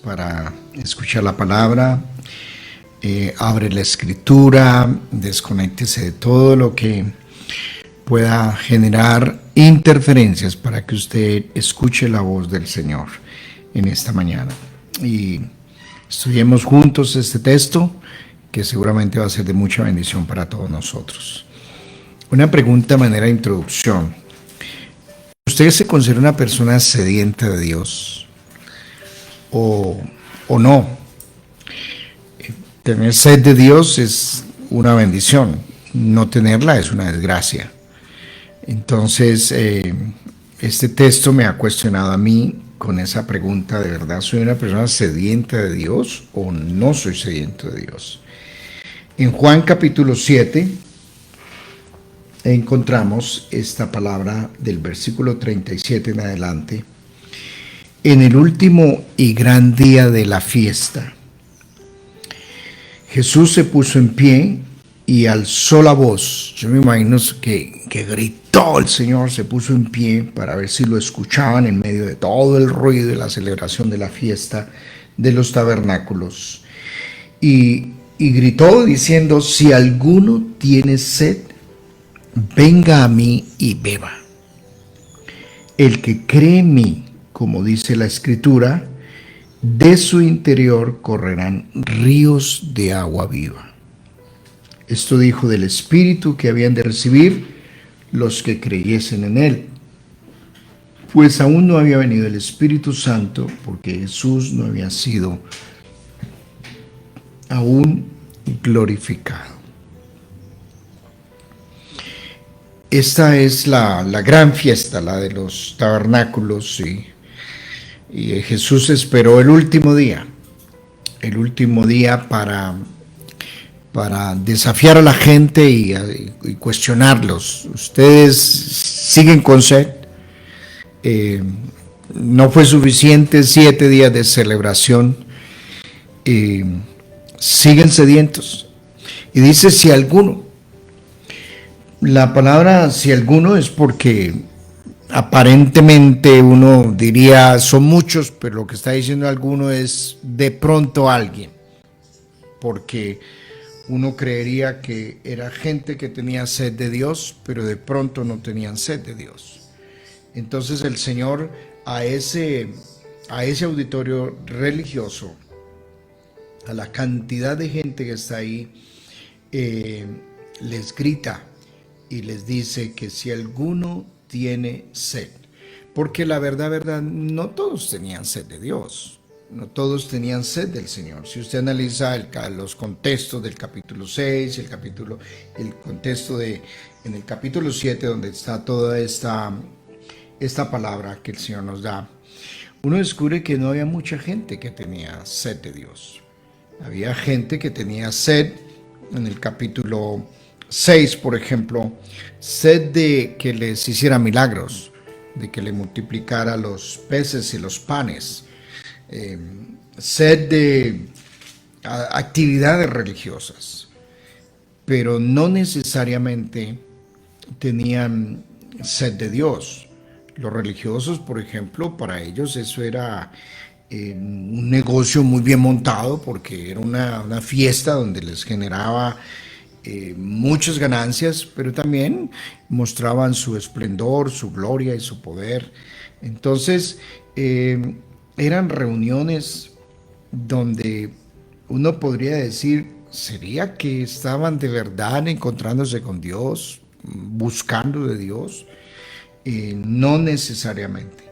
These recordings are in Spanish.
Para escuchar la palabra, abre la escritura, desconéctese de todo lo que pueda generar interferencias para que usted escuche la voz del Señor en esta mañana. Y estudiemos juntos este texto que seguramente va a ser de mucha bendición para todos nosotros. Una pregunta a manera de introducción. ¿Usted se considera una persona sedienta de Dios? O no. Tener sed de Dios es una bendición, no tenerla es una desgracia. Entonces, este texto me ha cuestionado a mí con esa pregunta: ¿de verdad soy una persona sedienta de Dios o no soy sediento de Dios? En Juan capítulo 7 encontramos esta palabra del versículo 37 en adelante. En el último y gran día de la fiesta, Jesús se puso en pie y alzó la voz. Yo me imagino que gritó el Señor, se puso en pie para ver si lo escuchaban en medio de todo el ruido de la celebración de la fiesta de los tabernáculos. Y gritó diciendo: si alguno tiene sed, venga a mí y beba. El que cree en mí, como dice la Escritura, de su interior correrán ríos de agua viva. Esto dijo del Espíritu que habían de recibir los que creyesen en él, pues aún no había venido el Espíritu Santo, porque Jesús no había sido aún glorificado. Esta es la gran fiesta, la de los tabernáculos, y Jesús esperó el último día para desafiar a la gente y cuestionarlos. ¿Ustedes siguen con sed? No fue suficiente 7 días de celebración. Siguen sedientos. Y dice: si alguno. La palabra si alguno es porque aparentemente uno diría son muchos, pero lo que está diciendo alguno es de pronto alguien, porque uno creería que era gente que tenía sed de Dios, pero de pronto no tenían sed de Dios. Entonces el Señor a ese auditorio religioso, a la cantidad de gente que está ahí, les grita y les dice que si alguno tiene sed, porque la verdad, no todos tenían sed de Dios, no todos tenían sed del Señor. Si usted analiza los contextos del capítulo 6, el contexto en el capítulo 7, donde está toda esta palabra que el Señor nos da, uno descubre que no había mucha gente que tenía sed de Dios. Había gente que tenía sed en el capítulo 6, por ejemplo, sed de que les hiciera milagros, de que le multiplicara los peces y los panes, sed de actividades religiosas, pero no necesariamente tenían sed de Dios. Los religiosos, por ejemplo, para ellos eso era un negocio muy bien montado, porque era una fiesta donde les generaba muchas ganancias, pero también mostraban su esplendor, su gloria y su poder. Entonces, eran reuniones donde uno podría decir: ¿sería que estaban de verdad encontrándose con Dios, buscando de Dios? No necesariamente.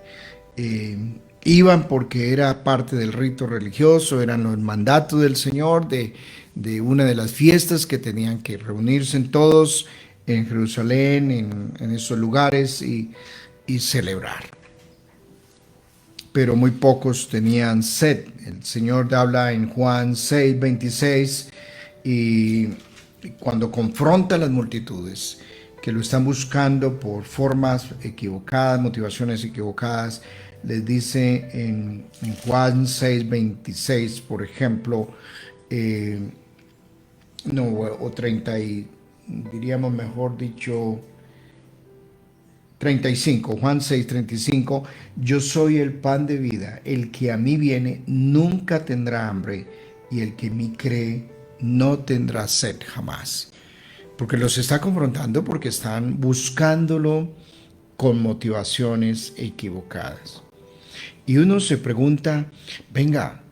Iban porque era parte del rito religioso, eran los mandatos del Señor de una de las fiestas que tenían que reunirse en todos en Jerusalén, en esos lugares y celebrar. Pero muy pocos tenían sed. El Señor habla en Juan 6:26 y cuando confronta a las multitudes que lo están buscando por formas equivocadas, motivaciones equivocadas, les dice en Juan 6:26, por ejemplo, o 30, diríamos mejor dicho, 35, Juan 6:35, yo soy el pan de vida, el que a mí viene nunca tendrá hambre y el que en mí cree no tendrá sed jamás. Porque los está confrontando porque están buscándolo con motivaciones equivocadas. Y uno se pregunta, venga,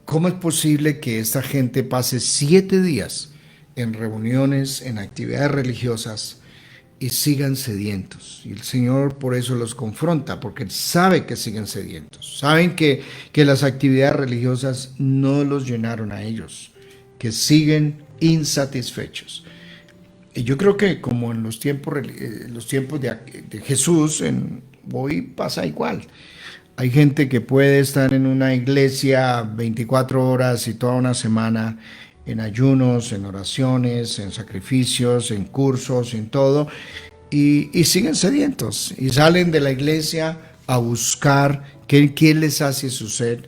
¿cómo es posible que esta gente pase 7 días en reuniones, en actividades religiosas y sigan sedientos? Y el Señor por eso los confronta, porque Él sabe que siguen sedientos. Saben que las actividades religiosas no los llenaron a ellos, que siguen insatisfechos. Y yo creo que como en los tiempos de Jesús, hoy pasa igual. Hay gente que puede estar en una iglesia 24 horas y toda una semana en ayunos, en oraciones, en sacrificios, en cursos, en todo, y siguen sedientos y salen de la iglesia a buscar quién les sacie su sed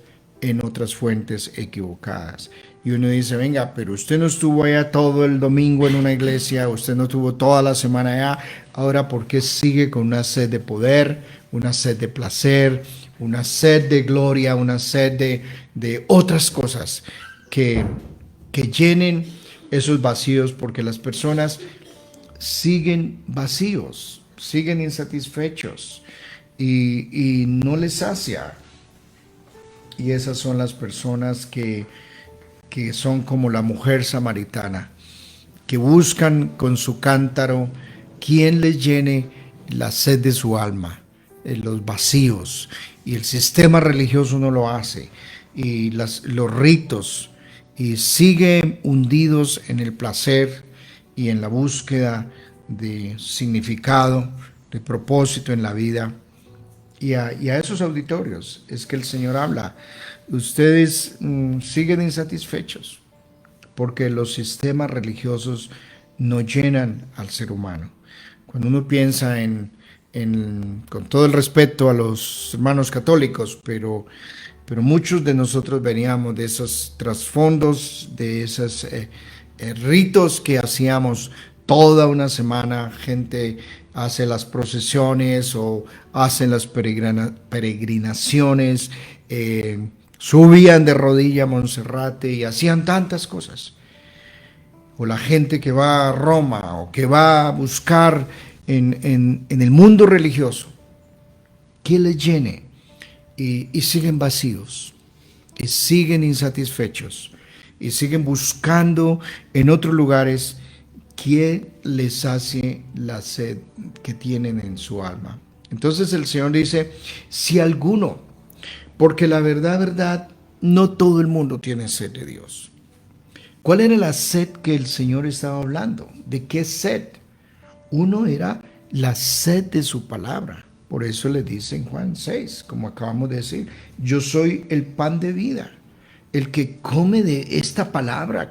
en otras fuentes equivocadas. Y uno dice, venga, pero usted no estuvo allá todo el domingo en una iglesia, usted no estuvo toda la semana allá, ahora ¿por qué sigue con una sed de poder, una sed de placer, una sed de gloria, una sed de otras cosas que llenen esos vacíos? Porque las personas siguen vacíos, siguen insatisfechos y no les sacia. Y esas son las personas que son como la mujer samaritana, que buscan con su cántaro quien les llene la sed de su alma, los vacíos. Y el sistema religioso no lo hace, y los ritos, y siguen hundidos en el placer y en la búsqueda de significado, de propósito en la vida. Y a esos auditorios es que el Señor habla. Ustedes siguen insatisfechos porque los sistemas religiosos no llenan al ser humano. Cuando uno piensa con todo el respeto a los hermanos católicos, pero muchos de nosotros veníamos de esos trasfondos, de esos ritos que hacíamos toda una semana. Gente hace las procesiones o hacen las peregrinaciones, subían de rodilla a Monserrate y hacían tantas cosas. O la gente que va a Roma o que va a buscar en el mundo religioso que les llene, y siguen vacíos, y siguen insatisfechos, y siguen buscando en otros lugares que les sacie la sed que tienen en su alma. Entonces el Señor dice, si alguno, porque la verdad, no todo el mundo tiene sed de Dios. ¿Cuál era la sed que el Señor estaba hablando? ¿De qué sed? Uno era la sed de su palabra. Por eso le dice en Juan 6, como acabamos de decir, yo soy el pan de vida. El que come de esta palabra,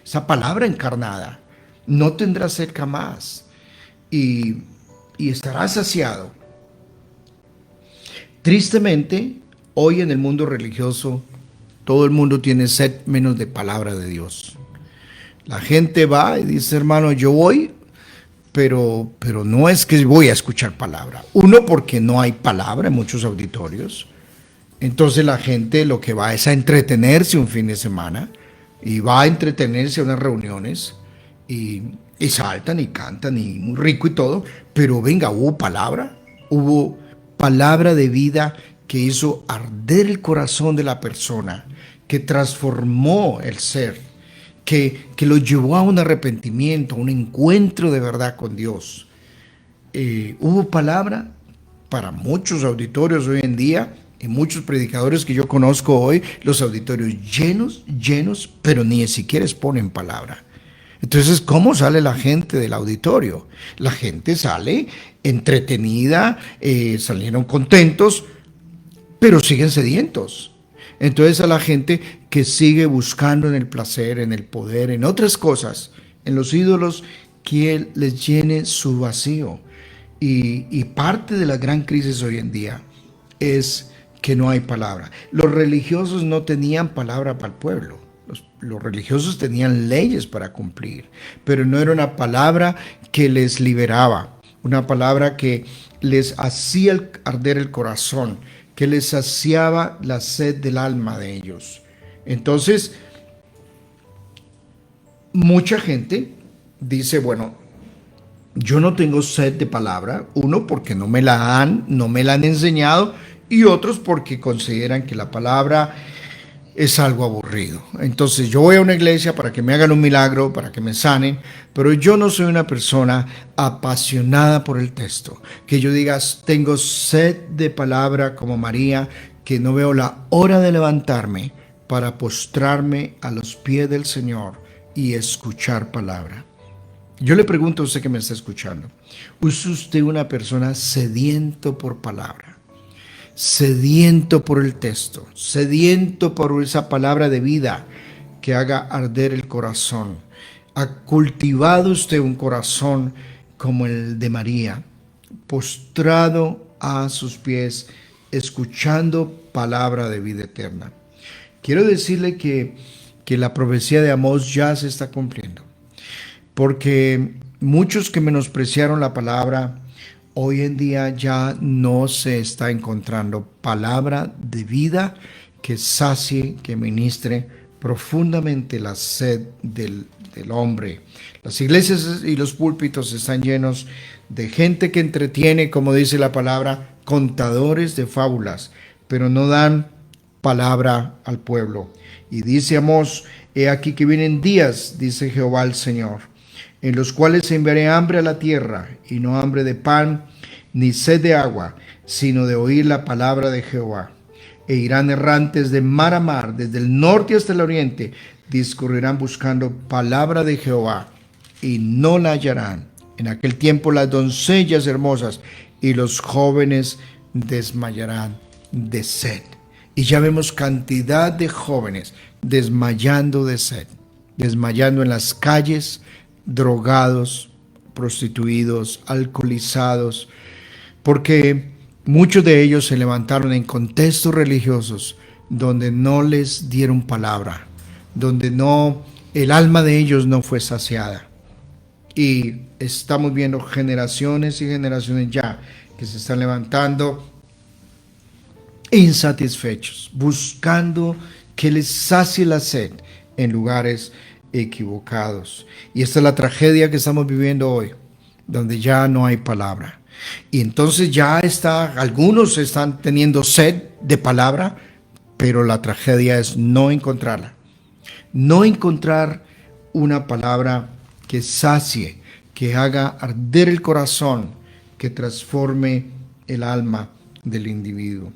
esa palabra encarnada, no tendrá sed jamás y estará saciado. Tristemente, hoy en el mundo religioso, todo el mundo tiene sed menos de palabra de Dios. La gente va y dice, hermano, yo voy, pero no es que voy a escuchar palabra. Uno, porque no hay palabra en muchos auditorios. Entonces la gente lo que va es a entretenerse un fin de semana y va a entretenerse a unas reuniones y saltan y cantan y muy rico y todo, pero venga, hubo palabra de vida que hizo arder el corazón de la persona, que transformó el ser, que lo llevó a un arrepentimiento, a un encuentro de verdad con Dios. Hubo palabra para muchos auditorios hoy en día, y muchos predicadores que yo conozco hoy, los auditorios llenos, pero ni siquiera exponen palabra. Entonces, ¿cómo sale la gente del auditorio? La gente sale entretenida, salieron contentos, pero siguen sedientos. Entonces a la gente que sigue buscando en el placer, en el poder, en otras cosas, en los ídolos, que les llene su vacío. Y parte de la gran crisis hoy en día es que no hay palabra. Los religiosos no tenían palabra para el pueblo. Los religiosos tenían leyes para cumplir, pero no era una palabra que les liberaba, una palabra que les hacía arder el corazón, que les saciaba la sed del alma de ellos. Entonces, mucha gente dice, bueno, yo no tengo sed de palabra, uno porque no me la han enseñado, y otros porque consideran que la palabra es algo aburrido. Entonces yo voy a una iglesia para que me hagan un milagro, para que me sanen, pero yo no soy una persona apasionada por el texto. Que yo diga, tengo sed de palabra como María, que no veo la hora de levantarme para postrarme a los pies del Señor y escuchar palabra. Yo le pregunto a usted que me está escuchando, ¿es usted una persona sediento por palabra? Sediento por el texto, sediento por esa palabra de vida que haga arder el corazón. ¿Ha cultivado usted un corazón como el de María, postrado a sus pies, escuchando palabra de vida eterna? Quiero decirle que la profecía de Amós ya se está cumpliendo, porque muchos que menospreciaron la palabra, hoy en día ya no se está encontrando palabra de vida que sacie, que ministre profundamente la sed del hombre. Las iglesias y los púlpitos están llenos de gente que entretiene, como dice la palabra, contadores de fábulas, pero no dan palabra al pueblo. Y dice Amós, he aquí que vienen días, dice Jehová el Señor, en los cuales enviaré hambre a la tierra, y no hambre de pan, ni sed de agua, sino de oír la palabra de Jehová. E irán errantes de mar a mar, desde el norte hasta el oriente, discurrirán buscando palabra de Jehová, y no la hallarán. En aquel tiempo las doncellas hermosas y los jóvenes desmayarán de sed. Y ya vemos cantidad de jóvenes desmayando de sed, desmayando en las calles, drogados, prostituidos, alcoholizados, porque muchos de ellos se levantaron en contextos religiosos donde no les dieron palabra, donde el alma de ellos no fue saciada. Y estamos viendo generaciones y generaciones ya que se están levantando insatisfechos, buscando que les sacie la sed en lugares equivocados. Y esta es la tragedia que estamos viviendo hoy, donde ya no hay palabra. Y entonces algunos están teniendo sed de palabra, pero la tragedia es no encontrarla. No encontrar una palabra que sacie, que haga arder el corazón, que transforme el alma del individuo.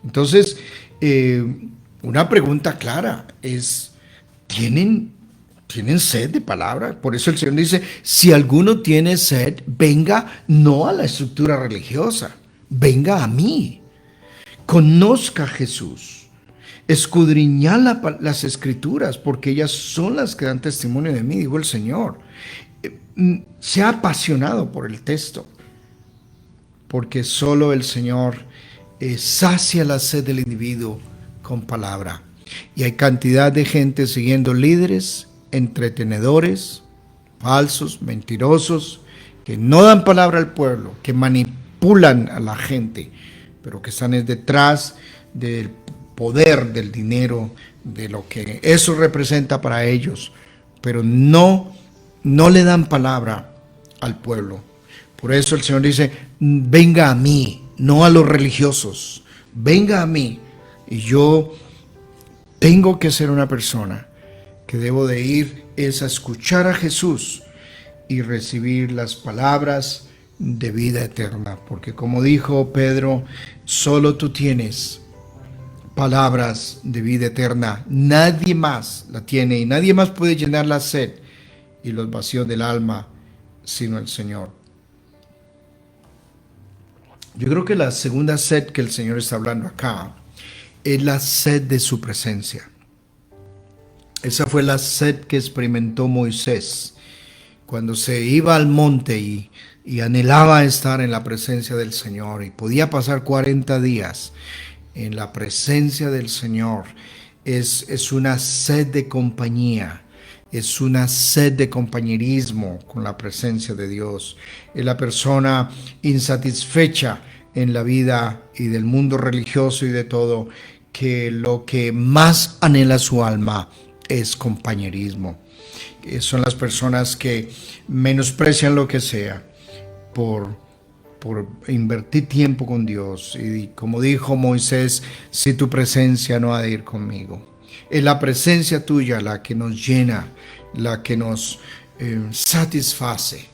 Entonces, una pregunta clara es, ¿tienen sed de palabra? Por eso el Señor dice, si alguno tiene sed, venga no a la estructura religiosa, venga a mí, conozca a Jesús, escudriñad las escrituras, porque ellas son las que dan testimonio de mí, dijo el Señor. Sea apasionado por el texto, porque solo el Señor sacia la sed del individuo con palabra. Y hay cantidad de gente siguiendo líderes, entretenedores, falsos, mentirosos, que no dan palabra al pueblo, que manipulan a la gente, pero que están detrás del poder, del dinero, de lo que eso representa para ellos, pero no le dan palabra al pueblo. Por eso el Señor dice, venga a mí, no a los religiosos, venga a mí. Y yo tengo que ser una persona que debo de ir es a escuchar a Jesús y recibir las palabras de vida eterna. Porque como dijo Pedro, solo tú tienes palabras de vida eterna. Nadie más la tiene y nadie más puede llenar la sed y los vacíos del alma sino el Señor. Yo creo que la segunda sed que el Señor está hablando acá es la sed de su presencia. Esa fue la sed que experimentó Moisés cuando se iba al monte y anhelaba estar en la presencia del Señor y podía pasar 40 días en la presencia del Señor. Es una sed de compañía, Es una sed de compañerismo con la presencia de Dios. Es la persona insatisfecha en la vida y del mundo religioso y de todo, que lo que más anhela su alma es compañerismo. Son las personas que menosprecian lo que sea por invertir tiempo con Dios. Y como dijo Moisés, si tu presencia no ha de ir conmigo. Es la presencia tuya la que nos llena, la que nos satisface.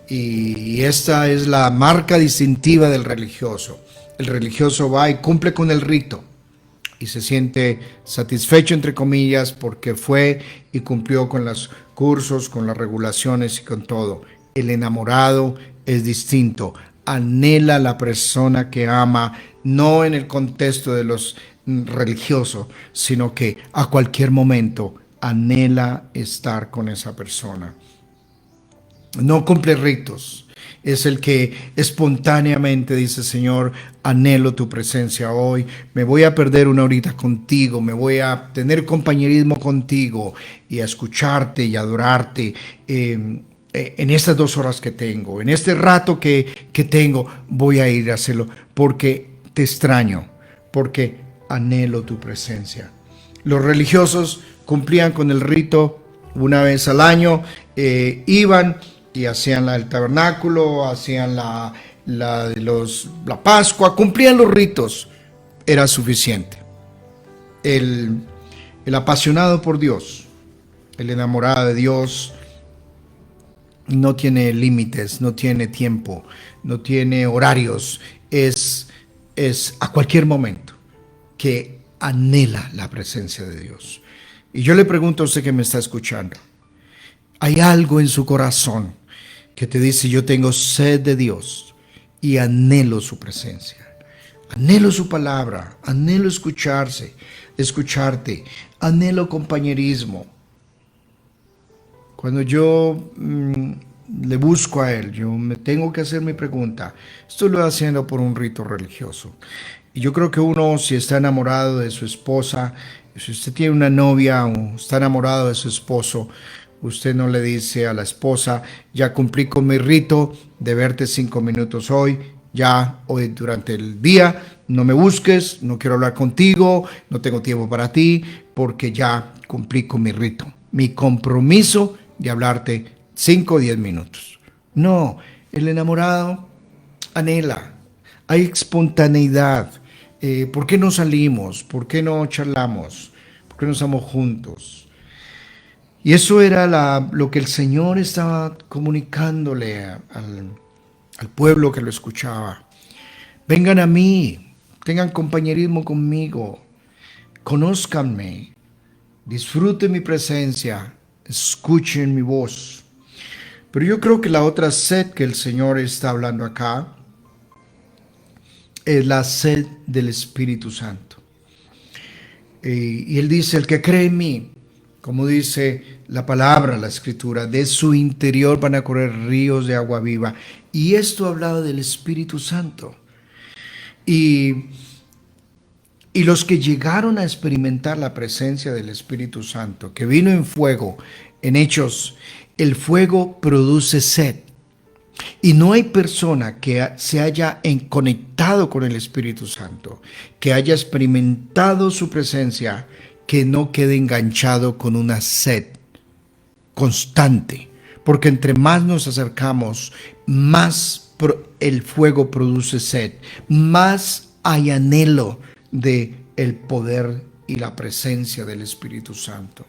Y esta es la marca distintiva del religioso. El religioso va y cumple con el rito y se siente satisfecho, entre comillas, porque fue y cumplió con los cursos, con las regulaciones y con todo. El enamorado es distinto. Anhela la persona que ama, no en el contexto de los religiosos, sino que a cualquier momento anhela estar con esa persona. No cumple ritos. Es el que espontáneamente dice: Señor, anhelo tu presencia hoy, me voy a perder una horita contigo, me voy a tener compañerismo contigo y a escucharte y adorarte en estas 2 horas que tengo, en este rato que tengo, voy a ir a hacerlo porque te extraño, porque anhelo tu presencia. Los religiosos cumplían con el rito una vez al año, iban y hacían el tabernáculo, hacían la Pascua, cumplían los ritos, era suficiente. El apasionado por Dios, el enamorado de Dios, no tiene límites, no tiene tiempo, no tiene horarios, es a cualquier momento que anhela la presencia de Dios. Y yo le pregunto a usted que me está escuchando, ¿hay algo en su corazón que te dice: yo tengo sed de Dios y anhelo su presencia, anhelo su palabra, anhelo escucharte, anhelo compañerismo? Cuando yo le busco a Él, yo me tengo que hacer mi pregunta. Estoy lo haciendo por un rito religioso. Y yo creo que uno, si está enamorado de su esposa, si usted tiene una novia o está enamorado de su esposo, usted no le dice a la esposa: ya cumplí con mi rito de verte 5 minutos hoy, ya hoy durante el día no me busques, no quiero hablar contigo, no tengo tiempo para ti, porque ya cumplí con mi rito, mi compromiso de hablarte 5 o 10 minutos. No, el enamorado anhela, hay espontaneidad. ¿Por qué no salimos? ¿Por qué no charlamos? ¿Por qué no estamos juntos? Y eso era lo que el Señor estaba comunicándole al pueblo que lo escuchaba. Vengan a mí, tengan compañerismo conmigo, conózcanme, disfruten mi presencia, escuchen mi voz. Pero yo creo que la otra sed que el Señor está hablando acá es la sed del Espíritu Santo. Y Él dice: el que cree en mí, como dice la palabra, la Escritura, de su interior van a correr ríos de agua viva. Y esto hablaba del Espíritu Santo. Y los que llegaron a experimentar la presencia del Espíritu Santo, que vino en fuego, en Hechos, el fuego produce sed. Y no hay persona que se haya conectado con el Espíritu Santo, que haya experimentado su presencia, que no quede enganchado con una sed constante. Porque entre más nos acercamos, más el fuego produce sed, más hay anhelo de el poder y la presencia del Espíritu Santo.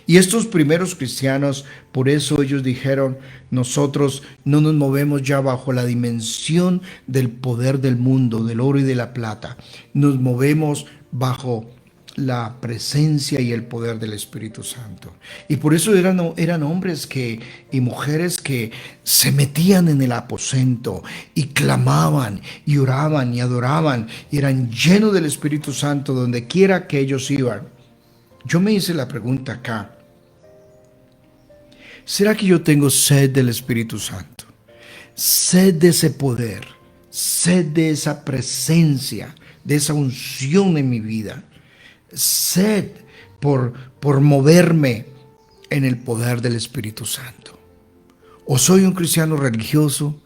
Y estos primeros cristianos, por eso ellos dijeron: nosotros no nos movemos ya bajo la dimensión del poder del mundo, del oro y de la plata. Nos movemos bajo la presencia y el poder del Espíritu Santo. Y por eso eran hombres y mujeres que se metían en el aposento y clamaban y oraban y adoraban y eran llenos del Espíritu Santo donde quiera que ellos iban. Yo me hice la pregunta acá: ¿será que yo tengo sed del Espíritu Santo? Sed de ese poder, sed de esa presencia, de esa unción en mi vida, sed por moverme en el poder del Espíritu Santo. O soy un cristiano religioso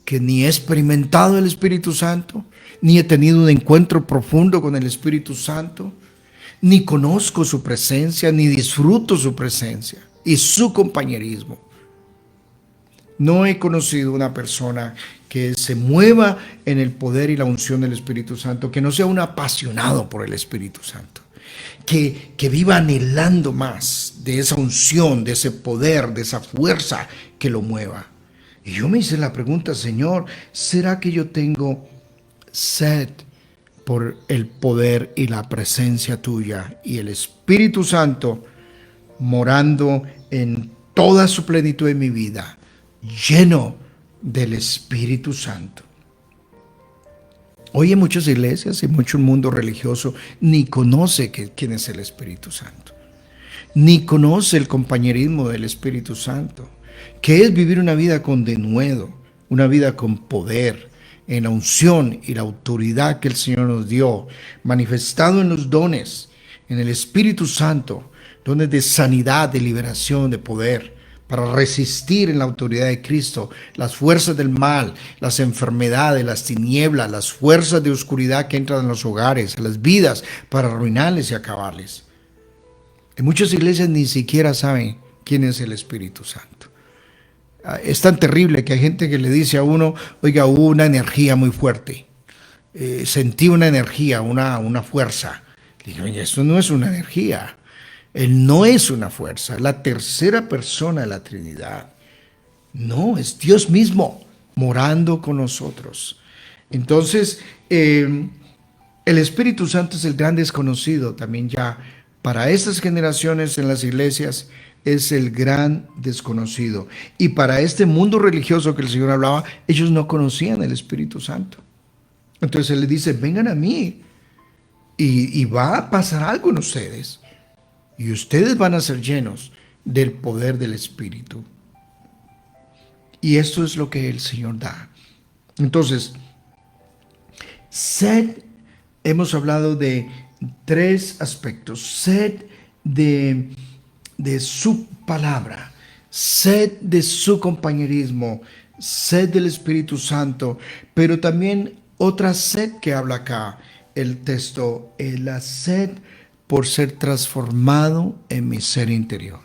que ni he experimentado el Espíritu Santo, ni he tenido un encuentro profundo con el Espíritu Santo, ni conozco su presencia, ni disfruto su presencia y su compañerismo. No he conocido una persona que se mueva en el poder y la unción del Espíritu Santo, que no sea un apasionado por el Espíritu Santo, que viva anhelando más de esa unción, de ese poder, de esa fuerza que lo mueva. Y yo me hice la pregunta, Señor, ¿será que yo tengo sed por el poder y la presencia tuya y el Espíritu Santo morando en toda su plenitud en mi vida, lleno del Espíritu Santo? Hoy en muchas iglesias y mucho mundo religioso ni conoce quién es el Espíritu Santo, ni conoce el compañerismo del Espíritu Santo, que es vivir una vida con denuedo, una vida con poder, en la unción y la autoridad que el Señor nos dio, manifestado en los dones, en el Espíritu Santo, dones de sanidad, de liberación, de poder, para resistir en la autoridad de Cristo las fuerzas del mal, las enfermedades, las tinieblas, las fuerzas de oscuridad que entran en los hogares, en las vidas, para arruinarles y acabarles. En muchas iglesias ni siquiera saben quién es el Espíritu Santo. Es tan terrible que hay gente que le dice a uno, oiga, hubo una energía muy fuerte, sentí una energía, una fuerza. Le digo, oye, eso no es una energía. Él no es una fuerza, es la tercera persona de la Trinidad. No, es Dios mismo morando con nosotros. Entonces, el Espíritu Santo es el gran desconocido también ya. Para estas generaciones en las iglesias es el gran desconocido. Y para este mundo religioso que el Señor hablaba, ellos no conocían el Espíritu Santo. Entonces Él les dice, vengan a mí y va a pasar algo en ustedes. Y ustedes van a ser llenos del poder del Espíritu. Y esto es lo que el Señor da. Entonces, sed, hemos hablado de tres aspectos. Sed de su palabra, sed de su compañerismo, sed del Espíritu Santo, pero también otra sed que habla acá el texto, es la sed por ser transformado en mi ser interior.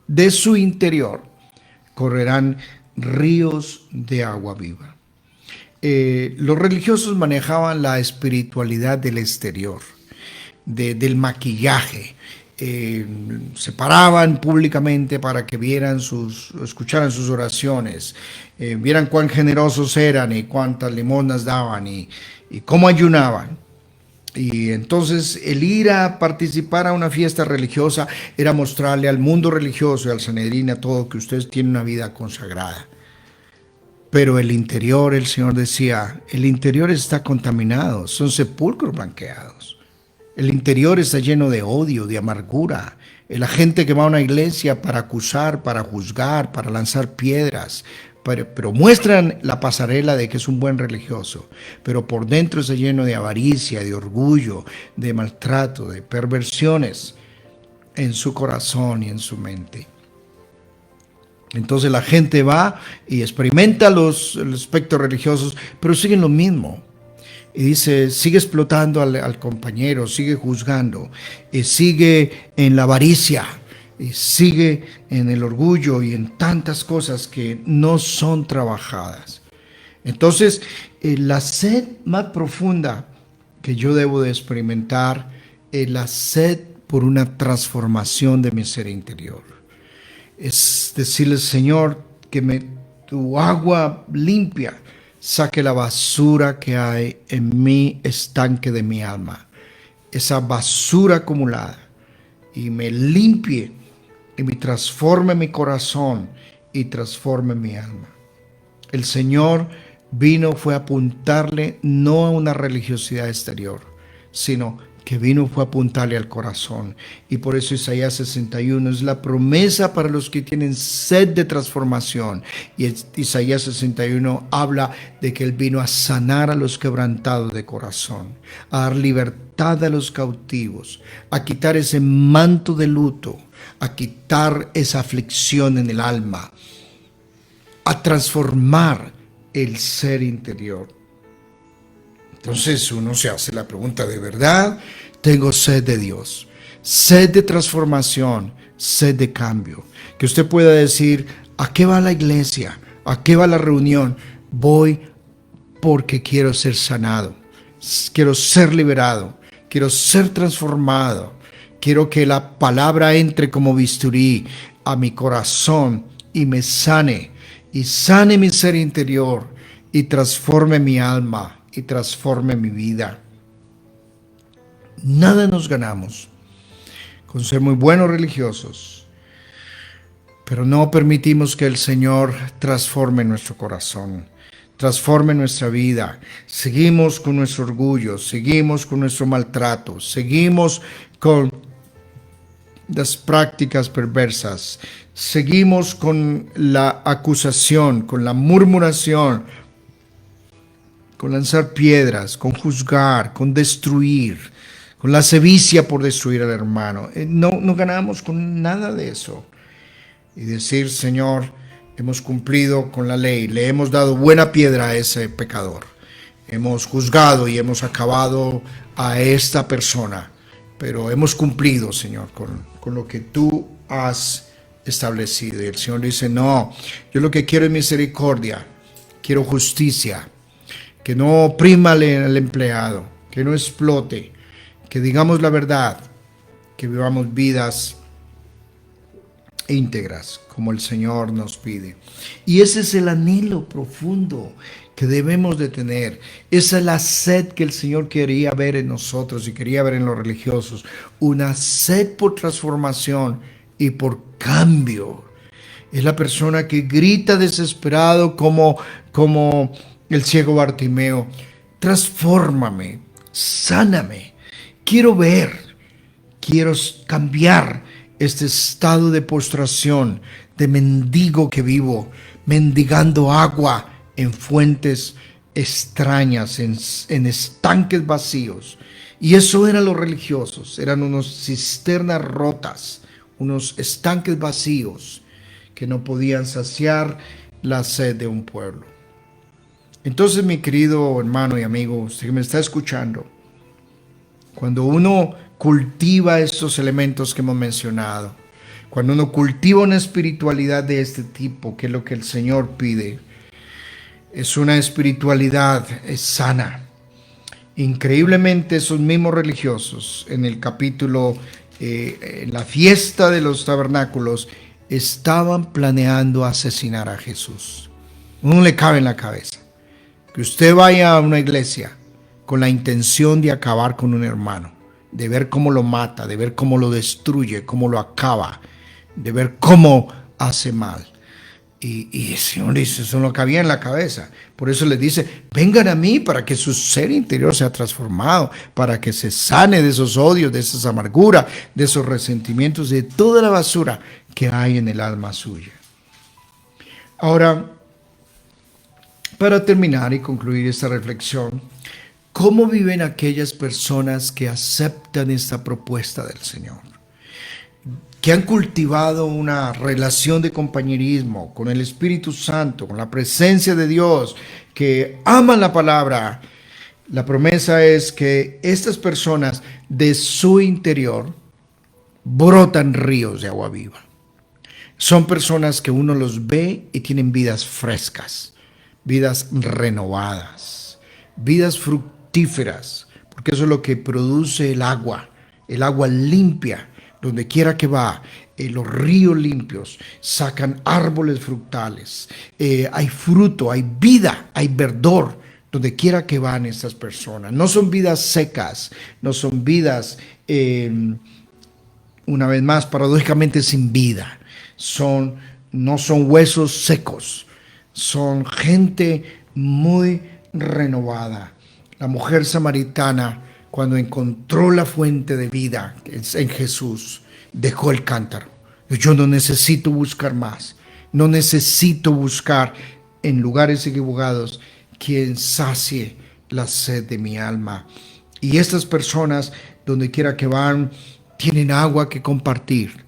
De su interior correrán ríos de agua viva. Los religiosos manejaban la espiritualidad del exterior, del maquillaje. Se paraban públicamente para que escucharan sus oraciones, vieran cuán generosos eran y cuántas limosnas daban y cómo ayunaban. Y entonces el ir a participar a una fiesta religiosa era mostrarle al mundo religioso y al Sanedrín, a todo, que ustedes tienen una vida consagrada. Pero el interior, el Señor decía, el interior está contaminado, son sepulcros blanqueados. El interior está lleno de odio, de amargura. La gente que va a una iglesia para acusar, para juzgar, para lanzar piedras, pero muestran la pasarela de que es un buen religioso, pero por dentro está lleno de avaricia, de orgullo, de maltrato, de perversiones en su corazón y en su mente. Entonces la gente va y experimenta los aspectos religiosos, pero siguen lo mismo. Y dice, sigue explotando al compañero, sigue juzgando, sigue en la avaricia, y sigue en el orgullo y en tantas cosas que no son trabajadas. Entonces, la sed más profunda que yo debo de experimentar es la sed por una transformación de mi ser interior. Es decirle, Señor, que tu agua limpia saque la basura que hay en mi estanque de mi alma, esa basura acumulada, y me limpie y me transforme mi corazón y transforme mi alma. El Señor fue a apuntarle no a una religiosidad exterior, sino que fue a apuntarle al corazón. Y por eso Isaías 61 es la promesa para los que tienen sed de transformación. Y Isaías 61 habla de que Él vino a sanar a los quebrantados de corazón, a dar libertad a los cautivos, a quitar ese manto de luto, a quitar esa aflicción en el alma, a transformar el ser interior. Entonces uno se hace la pregunta, ¿de verdad tengo sed de Dios? Sed de transformación, sed de cambio. Que usted pueda decir, ¿a qué va la iglesia? ¿A qué va la reunión? Voy porque quiero ser sanado, quiero ser liberado, quiero ser transformado. Quiero que la palabra entre como bisturí a mi corazón y me sane, y sane mi ser interior, y transforme mi alma, y transforme mi vida. Nada nos ganamos con ser muy buenos religiosos, pero no permitimos que el Señor transforme nuestro corazón, transforme nuestra vida. Seguimos con nuestro orgullo, seguimos con nuestro maltrato, seguimos con las prácticas perversas, seguimos con la acusación, con la murmuración, con lanzar piedras, con juzgar, con destruir, con la sevicia por destruir al hermano. No ganamos con nada de eso. Y decir, Señor, hemos cumplido con la ley, le hemos dado buena piedra a ese pecador, hemos juzgado y hemos acabado a esta persona, pero hemos cumplido, Señor, con lo que tú has establecido. Y el Señor dice, no, yo lo que quiero es misericordia, quiero justicia, que no oprima al empleado, que no explote, que digamos la verdad, que vivamos vidas íntegras como el Señor nos pide. Y ese es el anhelo profundo que debemos de tener. Esa es la sed que el Señor quería ver en nosotros y quería ver en los religiosos. Una sed por transformación y por cambio. Es la persona que grita desesperado como el ciego Bartimeo, transfórmame, sáname, quiero ver, quiero cambiar este estado de postración, de mendigo que vivo, mendigando agua en fuentes extrañas, en estanques vacíos. Y eso eran los religiosos, eran unos cisternas rotas, unos estanques vacíos que no podían saciar la sed de un pueblo. Entonces, mi querido hermano y amigo, usted que me está escuchando, cuando uno cultiva estos elementos que hemos mencionado, cuando uno cultiva una espiritualidad de este tipo, que es lo que el Señor pide, es una espiritualidad sana. Increíblemente, esos mismos religiosos, en el capítulo, en la fiesta de los tabernáculos, estaban planeando asesinar a Jesús. No le cabe en la cabeza que usted vaya a una iglesia con la intención de acabar con un hermano, de ver cómo lo mata, de ver cómo lo destruye, cómo lo acaba, de ver cómo hace mal. Y el Señor dice, eso no cabía en la cabeza. Por eso les dice, vengan a mí para que su ser interior sea transformado, para que se sane de esos odios, de esas amarguras, de esos resentimientos, de toda la basura que hay en el alma suya. Ahora, para terminar y concluir esta reflexión, ¿cómo viven aquellas personas que aceptan esta propuesta del Señor? Que han cultivado una relación de compañerismo con el Espíritu Santo, con la presencia de Dios, que aman la palabra. La promesa es que estas personas de su interior brotan ríos de agua viva. Son personas que uno los ve y tienen vidas frescas, vidas renovadas, vidas fructíferas, porque eso es lo que produce el agua limpia. Donde quiera que va, los ríos limpios sacan árboles frutales, hay fruto, hay vida, hay verdor, donde quiera que van estas personas. No son vidas secas, no son vidas, una vez más, paradójicamente sin vida. No son huesos secos, son gente muy renovada. La mujer samaritana, cuando encontró la fuente de vida en Jesús, dejó el cántaro. Yo no necesito buscar más. No necesito buscar en lugares equivocados quien sacie la sed de mi alma. Y estas personas, donde quiera que van, tienen agua que compartir.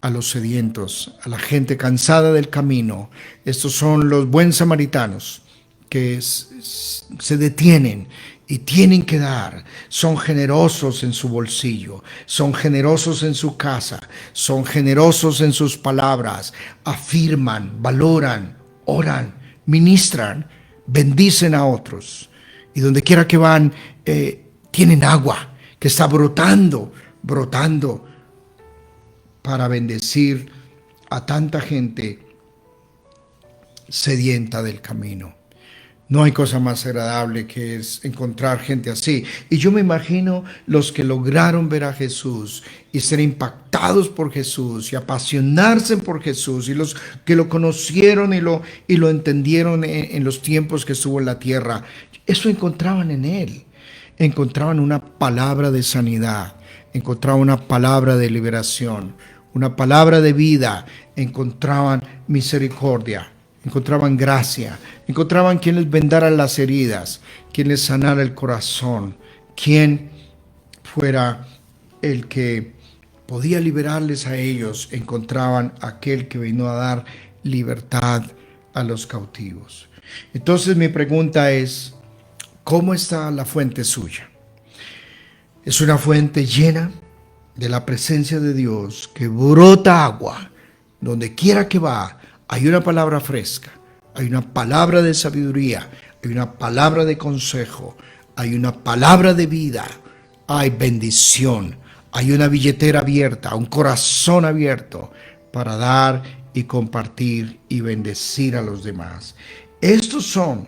a los sedientos, a la gente cansada del camino. Estos son los buenos samaritanos que se detienen y tienen que dar. Son generosos en su bolsillo, son generosos en su casa, son generosos en sus palabras, afirman, valoran, oran, ministran, bendicen a otros. Y donde quiera que van, tienen agua que está brotando para bendecir a tanta gente sedienta del camino. No hay cosa más agradable que es encontrar gente así. Y yo me imagino los que lograron ver a Jesús y ser impactados por Jesús y apasionarse por Jesús, y los que lo conocieron y lo entendieron en los tiempos que estuvo en la tierra. Eso encontraban en Él. Encontraban una palabra de sanidad, encontraban una palabra de liberación, una palabra de vida, encontraban misericordia, encontraban gracia, encontraban quien les vendara las heridas, quien les sanara el corazón, quien fuera el que podía liberarles a ellos. Encontraban aquel que vino a dar libertad a los cautivos. Entonces mi pregunta es, ¿cómo está la fuente suya? Es una fuente llena de la presencia de Dios, que brota agua. Donde quiera que va, hay una palabra fresca, hay una palabra de sabiduría, hay una palabra de consejo, hay una palabra de vida, hay bendición, hay una billetera abierta, un corazón abierto para dar y compartir y bendecir a los demás. Estos son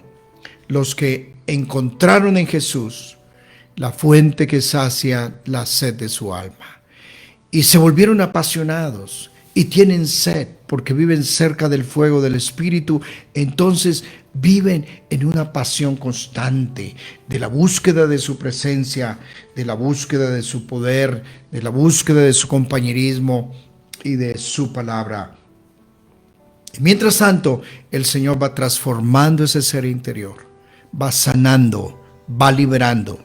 los que encontraron en Jesús la fuente que sacia la sed de su alma, y se volvieron apasionados y tienen sed porque viven cerca del fuego del Espíritu. Entonces viven en una pasión constante de la búsqueda de su presencia, de la búsqueda de su poder, de la búsqueda de su compañerismo y de su palabra. Y mientras tanto, el Señor va transformando ese ser interior, va sanando, va liberando,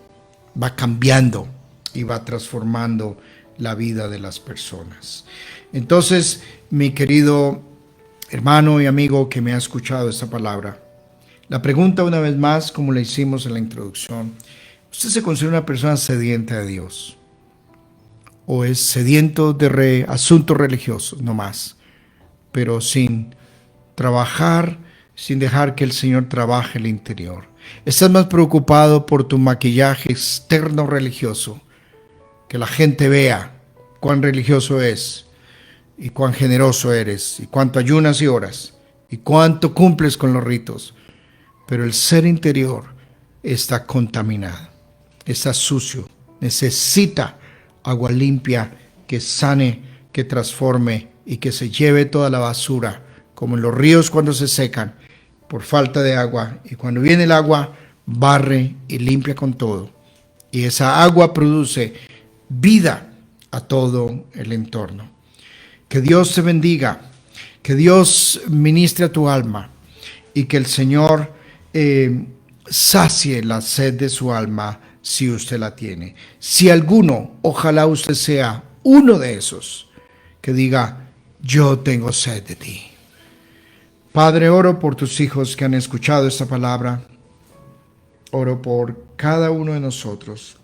va cambiando y va transformando la vida de las personas. Entonces, mi querido hermano y amigo que me ha escuchado esta palabra, la pregunta una vez más, como le hicimos en la introducción: ¿usted se considera una persona sedienta de Dios? ¿O es sediento de asuntos religiosos nomás, pero sin trabajar, sin dejar que el Señor trabaje el interior? ¿Estás más preocupado por tu maquillaje externo religioso, que la gente vea cuán religioso es y cuán generoso eres y cuánto ayunas y oras y cuánto cumples con los ritos? Pero el ser interior está contaminado, está sucio, necesita agua limpia que sane, que transforme y que se lleve toda la basura, como en los ríos cuando se secan por falta de agua, y cuando viene el agua barre y limpia con todo, y esa agua produce vida a todo el entorno. Que Dios te bendiga, que Dios ministre a tu alma y que el Señor sacie la sed de su alma si usted la tiene. Si alguno, ojalá usted sea uno de esos que diga: yo tengo sed de ti. Padre, oro por tus hijos que han escuchado esta palabra. Oro por cada uno de nosotros.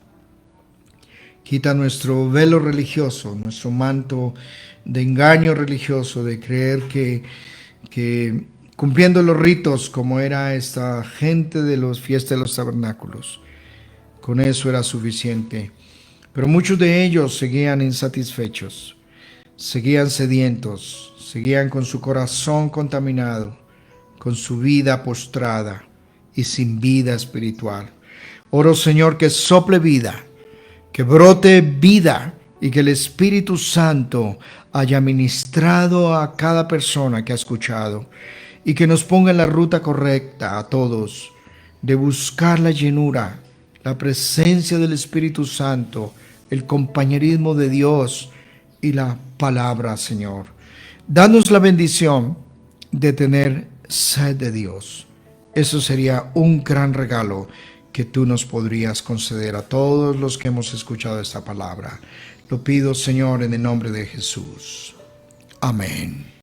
Quita nuestro velo religioso, nuestro manto de engaño religioso, de creer que cumpliendo los ritos, como era esta gente de las fiestas de los tabernáculos, con eso era suficiente. Pero muchos de ellos seguían insatisfechos, seguían sedientos, seguían con su corazón contaminado, con su vida postrada y sin vida espiritual. Oro, Señor, que sople vida, que brote vida, y que el Espíritu Santo haya ministrado a cada persona que ha escuchado, y que nos ponga en la ruta correcta a todos, de buscar la llenura, la presencia del Espíritu Santo, el compañerismo de Dios y la palabra, Señor. Danos la bendición de tener sed de Dios. Eso sería un gran regalo que tú nos podrías conceder a todos los que hemos escuchado esta palabra. Lo pido, Señor, en el nombre de Jesús. Amén.